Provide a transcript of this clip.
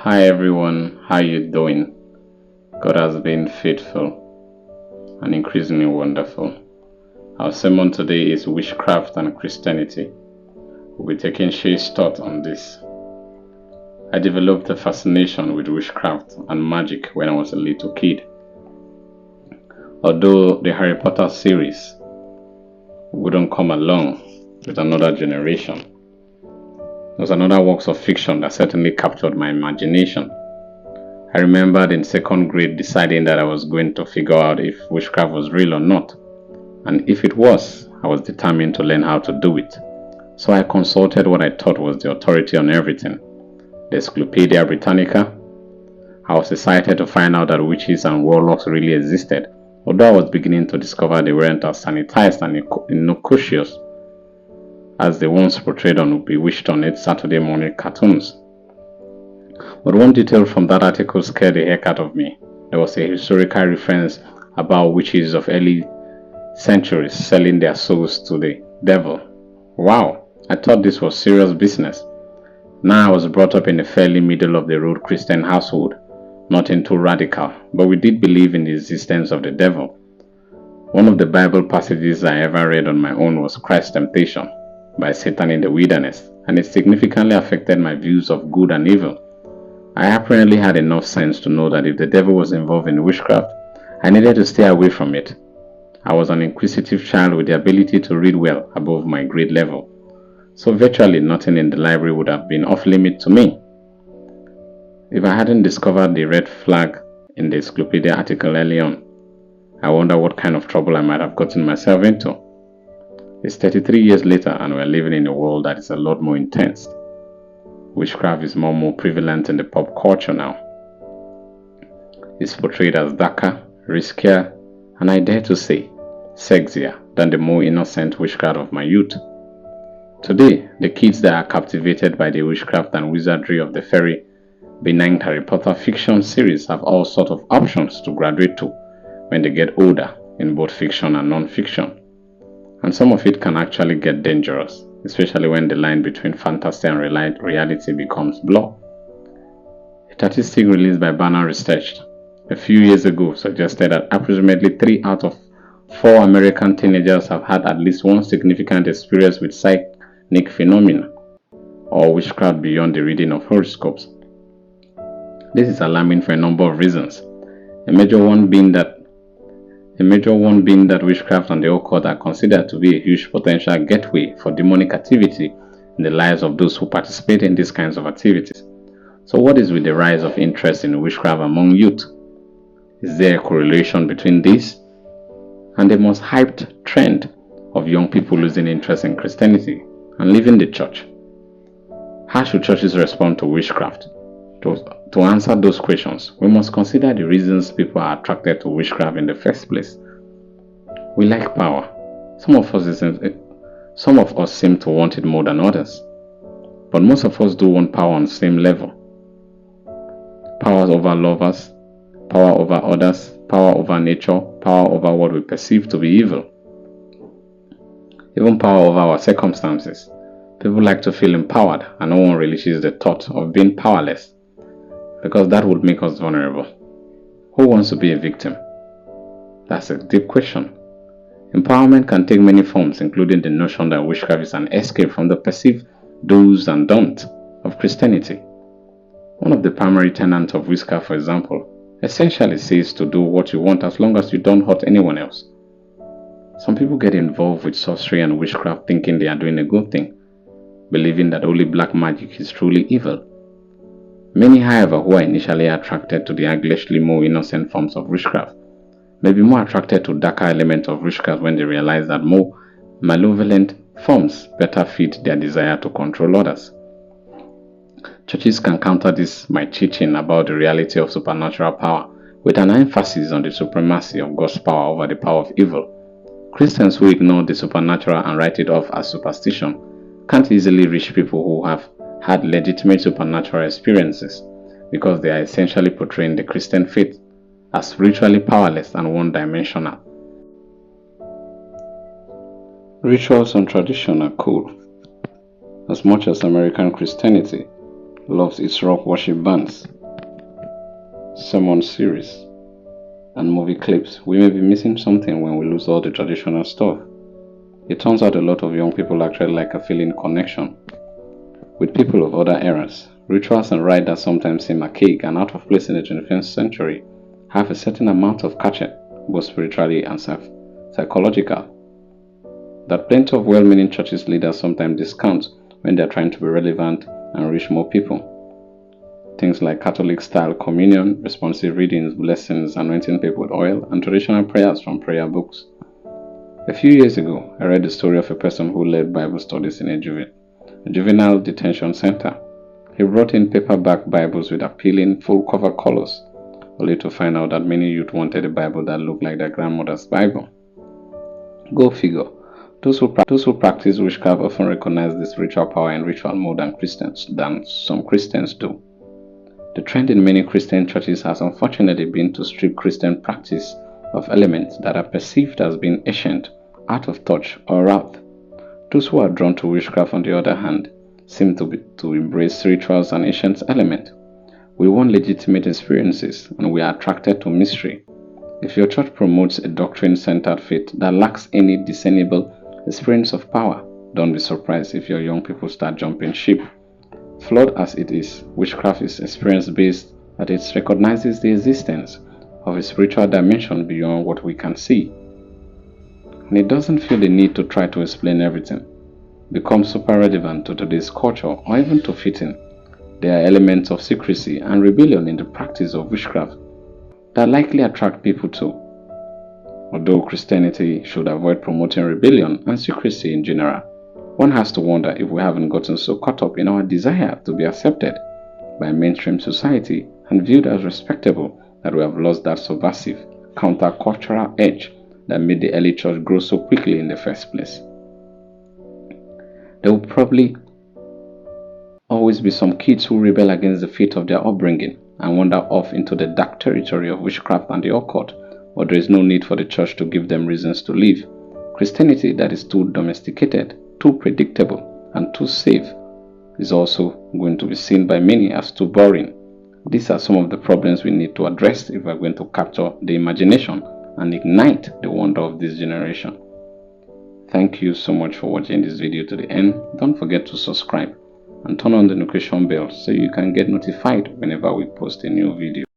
Hi everyone, how you doing? God has been faithful and increasingly wonderful. Our sermon today is Witchcraft and Christianity. We'll be taking Shay's thought on this. I developed a fascination with witchcraft and magic when I was a little kid. Although the Harry Potter series wouldn't come along with another generation, there was another works of fiction that certainly captured my imagination. I remembered in second grade deciding that I was going to figure out if witchcraft was real or not, and if it was, I was determined to learn how to do it. So I consulted what I thought was the authority on everything, the Encyclopedia Britannica. I was excited to find out that witches and warlocks really existed, although I was beginning to discover they weren't as sanitized and innocuous as the ones portrayed on Bewitched on its Saturday morning cartoons. But one detail from that article scared the heck out of me. There was a historical reference about witches of early centuries selling their souls to the devil. Wow, I thought this was serious business. Now I was brought up in a fairly middle-of-the-road Christian household, nothing too radical, but we did believe in the existence of the devil. One of the Bible passages I ever read on my own was Christ's temptation by Satan in the wilderness, and it significantly affected my views of good and evil. I apparently had enough sense to know that if the devil was involved in witchcraft, I needed to stay away from it. I was an inquisitive child with the ability to read well above my grade level, so virtually nothing in the library would have been off limit to me. If I hadn't discovered the red flag in the encyclopedia article early on, I wonder what kind of trouble I might have gotten myself into. It's 33 years later and we're living in a world that is a lot more intense. Witchcraft is more prevalent in the pop culture now. It's portrayed as darker, riskier, and I dare to say, sexier than the more innocent witchcraft of my youth. Today, the kids that are captivated by the witchcraft and wizardry of the very benign Harry Potter fiction series have all sorts of options to graduate to when they get older in both fiction and non-fiction. And some of it can actually get dangerous, especially when the line between fantasy and reality becomes blurred. A statistic released by Banner Research a few years ago suggested that approximately 3 out of 4 American teenagers have had at least one significant experience with psychic phenomena or witchcraft beyond the reading of horoscopes. This is alarming for a number of reasons. A major one being that witchcraft and the occult are considered to be a huge potential gateway for demonic activity in the lives of those who participate in these kinds of activities. So what is with the rise of interest in witchcraft among youth? Is there a correlation between this and the most hyped trend of young people losing interest in Christianity and leaving the church? How should churches respond to witchcraft? To answer those questions, we must consider the reasons people are attracted to witchcraft in the first place. We like power. Some of us seem to want it more than others, but most of us do want power on the same level. Power over lovers, power over others, power over nature, power over what we perceive to be evil. Even power over our circumstances. People like to feel empowered, and no one relishes the thought of being powerless, because that would make us vulnerable. Who wants to be a victim? That's a deep question. Empowerment can take many forms, including the notion that witchcraft is an escape from the perceived do's and don'ts of Christianity. One of the primary tenets of witchcraft, for example, essentially says to do what you want as long as you don't hurt anyone else. Some people get involved with sorcery and witchcraft thinking they are doing a good thing, believing that only black magic is truly evil. Many, however, who are initially attracted to the uglishly more innocent forms of witchcraft may be more attracted to darker elements of witchcraft when they realize that more malevolent forms better fit their desire to control others. Churches can counter this by teaching about the reality of supernatural power with an emphasis on the supremacy of God's power over the power of evil. Christians who ignore the supernatural and write it off as superstition can't easily reach people who have had legitimate supernatural experiences, because they are essentially portraying the Christian faith as spiritually powerless and one-dimensional. Rituals and tradition are cool. As much as American Christianity loves its rock worship bands, sermon series, and movie clips. We may be missing something when we lose all the traditional stuff. It turns out a lot of young people actually like a feeling connection with people of other eras. Rituals and rites that sometimes seem archaic and out of place in the 21st century have a certain amount of catching, both spiritually and psychological, that plenty of well-meaning churches leaders sometimes discount when they are trying to be relevant and reach more people. Things like Catholic-style communion, responsive readings, blessings, anointing people with oil, and traditional prayers from prayer books. A few years ago, I read the story of a person who led Bible studies in a juvenile detention center. He brought in paperback Bibles with appealing full-cover colors, only to find out that many youth wanted a Bible that looked like their grandmother's Bible. Go figure. Those who practice witchcraft often recognize the spiritual power in ritual more than some Christians do. The trend in many Christian churches has unfortunately been to strip Christian practice of elements that are perceived as being ancient, out of touch, or wrath. Those who are drawn to witchcraft, on the other hand, seem to embrace rituals and ancient elements. We want legitimate experiences, and we are attracted to mystery. If your church promotes a doctrine-centered faith that lacks any discernible experience of power, don't be surprised if your young people start jumping ship. Flawed as it is, witchcraft is experience-based, that it recognizes the existence of a spiritual dimension beyond what we can see. And it doesn't feel the need to try to explain everything, become super relevant to today's culture, or even to fit in. There are elements of secrecy and rebellion in the practice of witchcraft that likely attract people too. Although Christianity should avoid promoting rebellion and secrecy in general, one has to wonder if we haven't gotten so caught up in our desire to be accepted by mainstream society and viewed as respectable that we have lost that subversive, countercultural edge that made the early church grow so quickly in the first place. There will probably always be some kids who rebel against the faith of their upbringing and wander off into the dark territory of witchcraft and the occult, but there is no need for the church to give them reasons to live. Christianity that is too domesticated, too predictable, and too safe is also going to be seen by many as too boring. These are some of the problems we need to address if we are going to capture the imagination and ignite the wonder of this generation. Thank you so much for watching this video to the end. Don't forget to subscribe and turn on the notification bell so you can get notified whenever we post a new video.